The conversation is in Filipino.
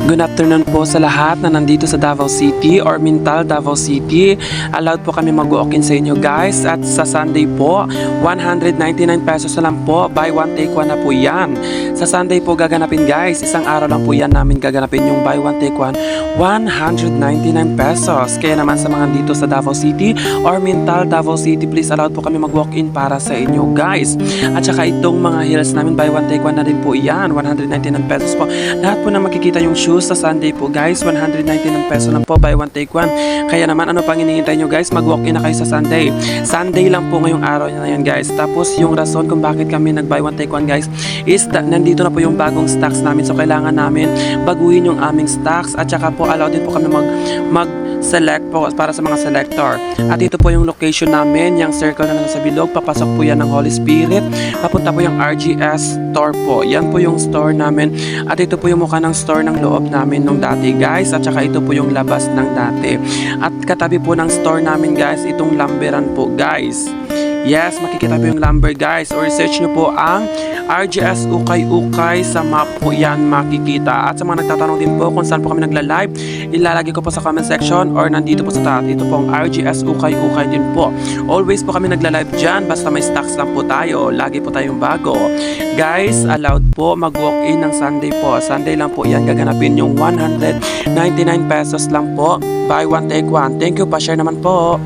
Good afternoon po sa lahat na nandito sa Davao City or Mintal, Davao City. Allowed po kami mag-walk-in sa inyo guys. At sa Sunday po, 199 pesos na lang po. Buy one take one na po yan. Sa Sunday po gaganapin guys. Isang araw lang po yan namin gaganapin yung buy one take one. 199 pesos. Kaya naman sa mga dito sa Davao City or Mintal, Davao City, please allowed po kami mag-walk-in para sa inyo guys. At saka itong mga heels namin, buy one take one na din po yan. 199 pesos po. Lahat po na makikita yung shoes sa Sunday po guys, 199 peso lang po, buy one take one. Kaya naman ano pang hinihintay nyo guys, mag-walk-in na kayo sa Sunday. Sunday lang po ngayong araw na yan guys. Tapos yung rason kung bakit kami nag-buy one take one guys is nandito na po yung bagong stocks namin, so kailangan namin baguhin yung aming stocks. At saka po allowed din po kami mag-select po para sa mga selector. At ito po yung location namin, yung circle na nasa bilog, papasok po yan ng Holy Spirit, papunta po yung RGS store po. Yan po yung store namin. At ito po yung mukha ng store ng loob namin nung dati guys. At saka ito po yung labas ng dati. At katabi po ng store namin guys, itong lumberan po guys. Yes, makikita po yung lumber guys, or search nyo po ang RGS Ukay-Ukay sa map po yan makikita. At sa mga nagtatanong din po kung saan po kami nagla-live, ilalagay ko po sa comment section or nandito po sa taas. Ito po ang RGS Ukay-Ukay din po. Always po kami nagla-live dyan, basta may stocks lang po tayo. Lagi po tayong bago. Guys, allowed po mag-walk-in ng Sunday po. Sunday lang po yan gaganapin yung 199 pesos lang po. Buy one take one. Thank you, pa-share naman po.